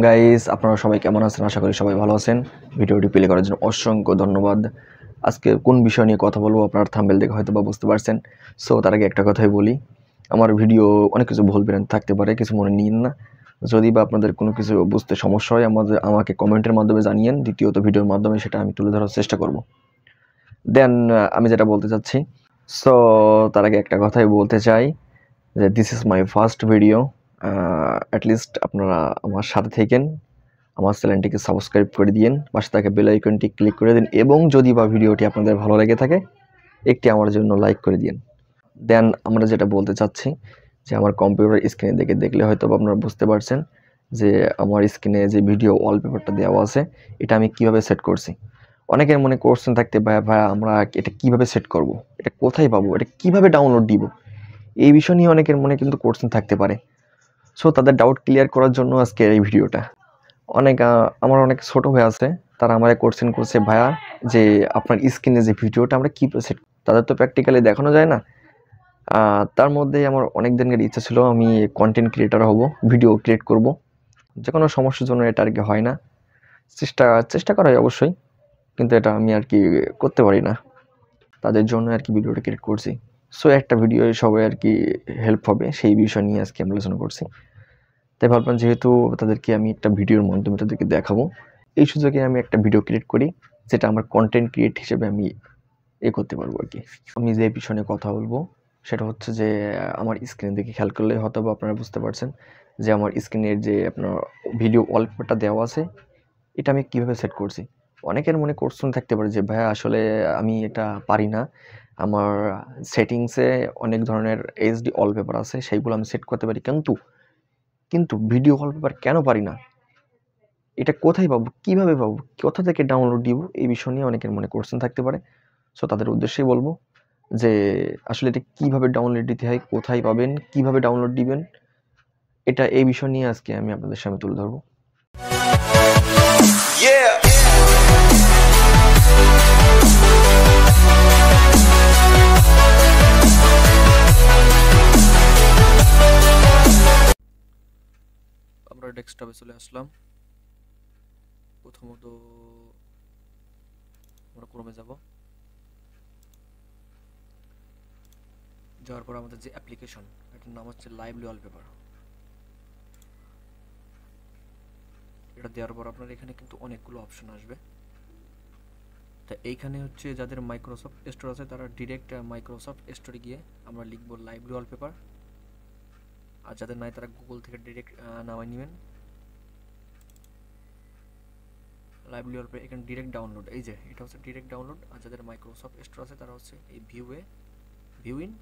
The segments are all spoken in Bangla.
গাইস, আপনারা সবাই কেমন আছেন? আশা করি সবাই ভালো আছেন। ভিডিওটি প্লে করার জন্য অসংখ্য ধন্যবাদ। আজকে কোন বিষয় নিয়ে কথা বলবো আপনারা থাম্বনেল দেখে হয়তোবা বুঝতে পারছেন। সো তার আগে একটা কথাই বলি, আমার ভিডিও অনেক কিছু ভুল ভ্রান্তি থাকতে পারে, কিছু মনে নিয়েন না। যদি বা আপনাদের কোনো কিছু বুঝতে সমস্যা হয় আমাকে কমেন্টের মাধ্যমে জানিয়েন, দ্বিতীয়ত ভিডিওর মাধ্যমে সেটা আমি তুলে ধরার চেষ্টা করব। দেন আমি যেটা বলতে চাচ্ছি, সো তার আগে একটা কথাই বলতে চাই যে this is my first video. At least আপনারা আমার সাথে থেকেন, আমার চ্যানেলটিকে সাবস্ক্রাইব করে দিন, পাশে থাকা বেল আইকনটি ক্লিক করে দিন এবং যদি বা ভিডিওটি আপনাদের ভালো লেগে থাকে একটি আমার জন্য লাইক করে দিন। দেন আমরা যেটা বলতে চাচ্ছি যে আমার কম্পিউটার স্ক্রিনে দেখলে হয়তো আপনারা বুঝতে পারছেন যে আমার স্ক্রিনে যে ভিডিও ওয়ালপেপারটা দেওয়া আছে এটা আমি কিভাবে সেট করছি। অনেকের মনে কোশ্চেন থাকতে ভাইয়া আমরা এটা কিভাবে সেট করব, এটা কোথায় পাবো, এটা কিভাবে ডাউনলোড দিব, এই বিষয় নিয়ে অনেকের মনে কিন্তু কোশ্চেন থাকতে পারে। সো তাদের ডাউট ক্লিয়ার করার জন্য আজকে এই ভিডিওটা। আমার অনেক ছোট ভাই আছে, তারা আমারে কোশ্চেন করছে, ভাইয়া যে আপনার স্ক্রিনে যে ভিডিওটা আমরা কি সেট, তাদের তো প্র্যাকটিক্যালি দেখানো যায় না। তার মধ্যেই আমার অনেক দিনের ইচ্ছা ছিল আমি কন্টেন্ট ক্রিয়েটর হব, ভিডিও ক্রিয়েট করব। যে কোনো সমস্যার জন্য এটা আর কি হয় না, চেষ্টা করা হয় অবশ্যই, কিন্তু এটা আমি আর কি করতে পারি না। তাদের জন্য আর কি ভিডিওটা ক্রিয়েট করছি। সো একটা ভিডিও সবাই আর কি হেল্প হবে, সেই বিষয় নিয়ে আজকে আমি আলোচনা করছি। তাই ভাবলাম যেহেতু তাদেরকে আমি একটা ভিডিওর মাধ্যমে তাদেরকে দেখাবো, এই সুযোগে আমি একটা ভিডিও ক্রিয়েট করি যেটা আমার কন্টেন্ট ক্রিয়েট হিসেবে আমি করতে পারবো আর কি। আমি যে পিছনে কথা বলবো সেটা হচ্ছে যে আমার স্ক্রিন দেখে খেয়াল করলে হয়তো বা আপনারা বুঝতে পারছেন যে আমার স্ক্রিনের যে আপনার ভিডিও ওয়ালপেপারটা দেওয়া আছে এটা আমি কিভাবে সেট করছি। অনেকের মনে কোশ্চেন থাকতে পারে যে ভাইয়া আসলে আমি এটা পারি না, আমার সেটিংসে অনেক ধরনের এইচডি ওয়ালপেপার আছে, সেইগুলো আমি সেট করতে পারি, কিন্তু ভিডিও ওয়ালপেপার কেন পারি না, এটা কোথায় পাবো, কিভাবে পাবো, কোথা থেকে ডাউনলোড দিব, এই বিষয় নিয়ে অনেকের মনে কোশ্চেন থাকতে পারে। সো তাদের উদ্দেশ্যেই বলবো যে আসলে এটা কিভাবে ডাউনলোড দিতে হয়, কোথায় পাবেন, কিভাবে ডাউনলোড দিবেন, এটা এই বিষয় নিয়ে আজকে আমি আপনাদের সামনে তুলে ধরবো। আমরা ডেস্কটপে চলে আসলাম। প্রথমত আমরা ক্রোমে যাব, যাওয়ার পর আমাদের যে অ্যাপ্লিকেশন এটার নাম হচ্ছে লাইভলি ওয়ালপেপার। এটা দেওয়ার পর আপনার এখানে কিন্তু অনেকগুলো অপশন আসবে। তা এইখানে হচ্ছে যাদের মাইক্রোসফট স্টোর আছে তারা ডিরেক্ট মাইক্রোসফট স্টোরে গিয়ে আমরা লিখবো লাইভলি ওয়ালপেপার, আর যাদের নাই তারা গুগল থেকে ডিরেক্ট নামাই নেবেন লাইভলি ওয়ালপেপার। এখানে ডিরেক্ট ডাউনলোড, এই যে এটা হচ্ছে ডিরেক্ট ডাউনলোড। আর যাদের মাইক্রোসফট স্টোর আছে তারা হচ্ছে এই ভিউ ইন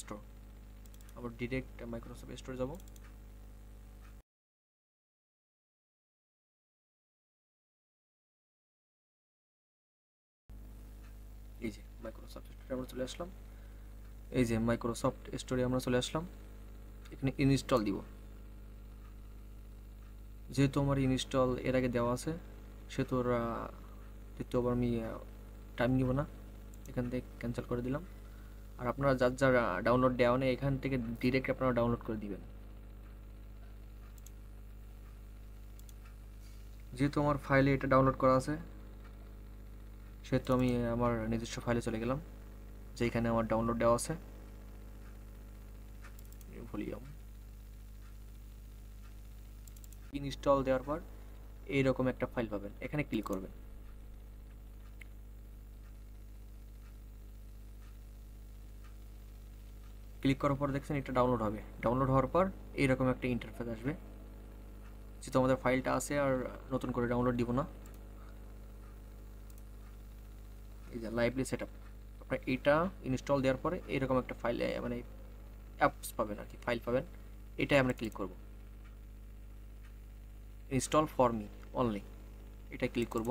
স্টোর। আমরা ডিরেক্ট মাইক্রোসফট স্টোরে যাব। এই যে মাইক্রোসফট স্টোরে আমরা চলে আসলাম। এই যে মাইক্রোসফট স্টোরে আমরা চলে আসলাম। এখানে ইনস্টল দিব। যেহেতু আমার ইনস্টল এর আগে দেওয়া আছে সেহেতু দ্বিতীয়বার আমি টাইম নিব না, এখান থেকে ক্যান্সেল করে দিলাম। আর আপনারা যার ডাউনলোড দেওয়া নেই এখান থেকে ডিরেক্ট আপনারা ডাউনলোড করে দিবেন। যেহেতু আমার ফাইলে এটা ডাউনলোড করা আছে সেহেতু আমি আমার নিজস্ব ফাইলে চলে গেলাম, যেখানে আমার ডাউনলোড দেওয়া আছে। ভলিউম ইনস্টল দেওয়ার পর এইরকম একটা ফাইল পাবেন, এখানে ক্লিক করবেন। ক্লিক করার পর দেখছেন এটা ডাউনলোড হবে। ডাউনলোড হওয়ার পর এইরকম একটা ইন্টারফেস আসবে। যেহেতু আমাদের ফাইলটা আছে আর নতুন করে ডাউনলোড দিব না। এই যে লাইভলি সেটআপ, আপনার এটা ইনস্টল দেওয়ার পরে এইরকম একটা ফাইল মানে অ্যাপস পাবেন আর কি, ফাইল পাবেন। এটাই আমরা ক্লিক করব, ইনস্টল ফর মি অনলি, এটা ক্লিক করব।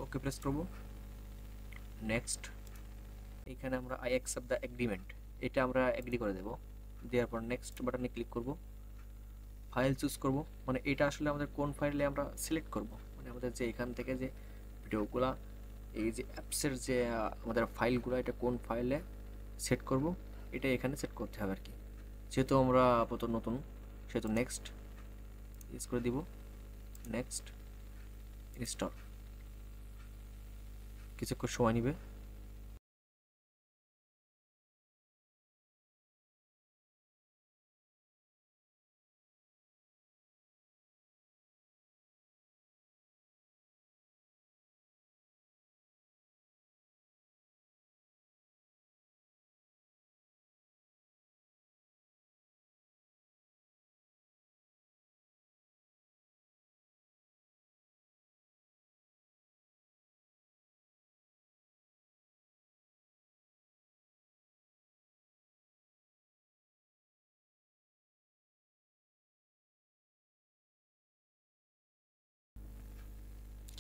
ওকে প্রেস করব। নেক্সট, এখানে আমরা আই অ্যাকসেপ্ট দ্য এগ্রিমেন্ট, এটা আমরা এগ্রি করে দেব। দেওয়ার পর নেক্সট বাটনে ক্লিক করব। ফাইল চুজ করব, মানে এটা আসলে আমাদের কোন ফাইলে আমরা সিলেক্ট করব, মানে আমাদের যে এখান থেকে যে ভিডিওগুলা এই যে অ্যাপসের যে আমাদের ফাইলগুলো, এটা কোন ফাইলে সেট করব এটা এখানে সেট করতে হবে আর কি। যেহেতু আমরা আপাতত নতুন, সেহেতু নেক্সট ইউজ করে দিব, নেক্সট ইনস্টল। কিছুক্ষণ সময় নেবে।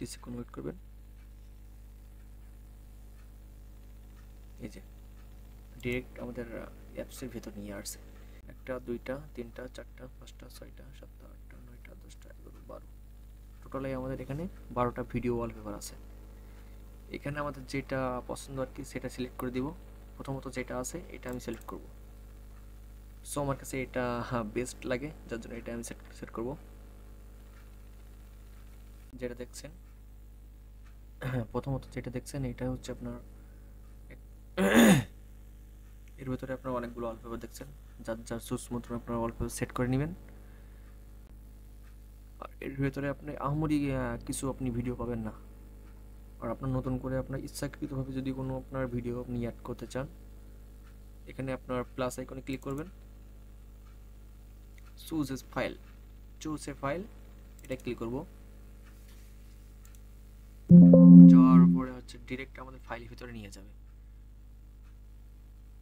কিছুক্ষণ ওয়েট করবেন। এই যে ডিরেক্ট আমাদের অ্যাপসের ভেতর নিয়ে আসছে। 1 2 3 4 5 6 7 8 9 10 11 12, টোটালি আমাদের এখানে 12টা ভিডিও ওয়ালপেপার আছে। এখানে আমাদের যেটা পছন্দ আর কি সেটা সিলেক্ট করে দিব। প্রথমত যেটা আছে এটা আমি সিলেক্ট করব। সো আমার কাছে এটা বেস্ট লাগে, যার জন্য এটা আমি সেট করব। যেটা দেখছেন, প্রথমত যেটা দেখছেন এটা হচ্ছে আপনার এর ভিতরে আপনার অনেকগুলো ওয়ালপেপার দেখছেন, যার যার চুজ মতন আপনার ওয়ালপেপার সেট করে নেবেন। আর এর ভিতরে আপনি আহামরি কিছু আপনি ভিডিও পাবেন না। আর আপনার নতুন করে আপনার ইচ্ছাকৃতভাবে যদি কোনো আপনার ভিডিও আপনি অ্যাড করতে চান, এখানে আপনার প্লাস আইকনে ক্লিক করবেন, চুজ এ ফাইল, এটা ক্লিক করব। যাওয়ার পরে হচ্ছে ডিরেক্ট আমাদের ফাইলের ভিতরে নিয়ে যাবে।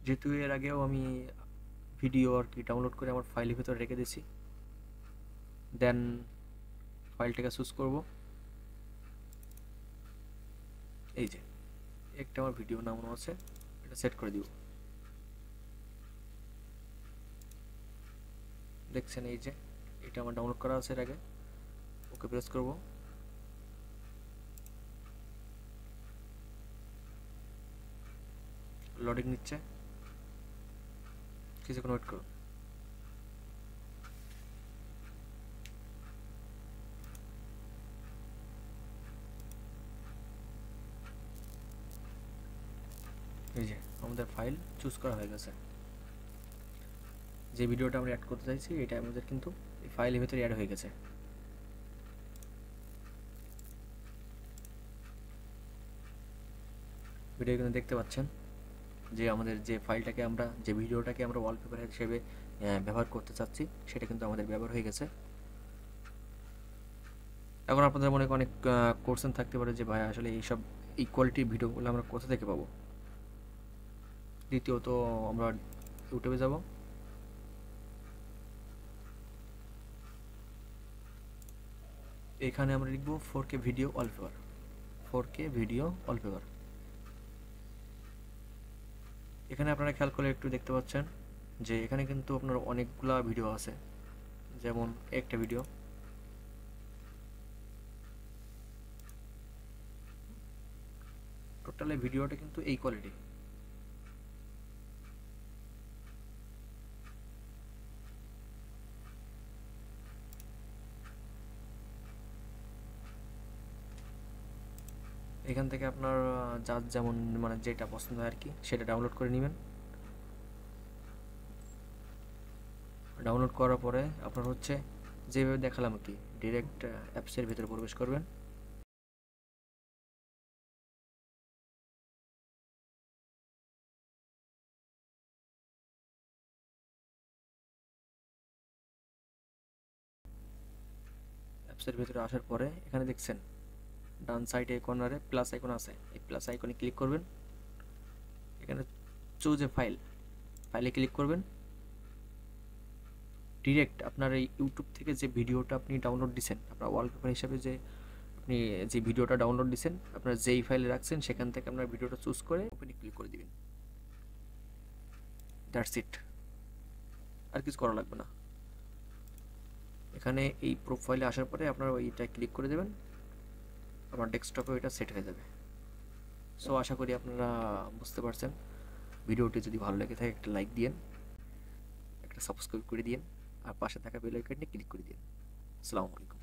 যেহেতু এর আগেও আমি ভিডিও আর কি ডাউনলোড করে আমার ফাইলের ভিতরে রেখে দিয়েছি, দেন ফাইলটাকে চুজ করব। এই যে একটা আমার ভিডিও নামানো আছে, এটা সেট করে দিব। দেখছেন এই যে এটা আমার ডাউনলোড করা আছে এর আগে। ওকে প্রেস করব। লোডিং নিচ্ছে, কিছুক্ষণ ওয়েট করুন। এই যে আমাদের ফাইল চুজ করা হয়ে গেছে। যে ভিডিওটা আমরা অ্যাড করতে চাইছি এটা আমাদের কিন্তু এই ফাইলের ভিতরে অ্যাড হয়ে গেছে। ভিডিও কিন্তু দেখতে পাচ্ছেন যে আমাদের যে ফাইলটাকে আমরা, যে ভিডিওটাকে আমরা ওয়ালপেপার হিসেবে ব্যবহার করতে চাচ্ছি সেটা কিন্তু আমাদের ব্যবহার হয়ে গেছে। এখন আপনাদের মনে অনেক কোশ্চেন থাকতে পারে যে ভাই আসলে এইসব এই কোয়ালিটির ভিডিওগুলো আমরা কোথা থেকে পাবো। দ্বিতীয়ত আমরা ইউটিউবে যাব, এখানে আমরা লিখব 4K video wallpaper, 4K video wallpaper. এখানে আপনারা খেয়াল করে একটু দেখতে পাচ্ছেন যে এখানে কিন্তু আপনার অনেকগুলা ভিডিও আছে। যেমন একটা ভিডিও, টোটাল ভিডিওটা কিন্তু এই কোয়ালিটি। এখান থেকে আপনার যার যেমন মানে যেটা পছন্দ হয় আর কি সেটা ডাউনলোড করে নেবেন। ডাউনলোড করার পরে আপনার হচ্ছে যেভাবে দেখালাম কি ডিরেক্ট অ্যাপসের ভিতরে প্রবেশ করবেন। অ্যাপসের ভিতরে আসার পরে এখানে দেখছেন ডান সাইডে কর্নারে প্লাস আইকন আছে, এই প্লাস আইকনে ক্লিক করবেন। এখানে চুজ এ ফাইলে ক্লিক করবেন। ডিরেক্ট আপনার এই ইউটিউব থেকে যে ভিডিওটা আপনি ডাউনলোড দিচ্ছেন, আপনার ওয়ালপেপার হিসাবে যে আপনি যে ভিডিওটা ডাউনলোড দিচ্ছেন, আপনার যেই ফাইলে রাখছেন সেখান থেকে আপনার ভিডিওটা চুজ করে ওপেনে ক্লিক করে দিবেন। দ্যাটস ইট, আর কিছু করা লাগবে না। এখানে এই প্রোফাইলে আসার পরে আপনার ওইটা ক্লিক করে দেবেন, আমার ডেস্কটপে ওইটা সেট হয়ে যাবে। সো আশা করি আপনারা বুঝতে পারছেন। ভিডিওটি যদি ভালো লেগে থাকে একটা লাইক দিয়েন, একটা সাবস্ক্রাইব করে দিয়েন, আর পাশে থাকা বেল আইকনটি ক্লিক করে দিন। আসসালামু আলাইকুম।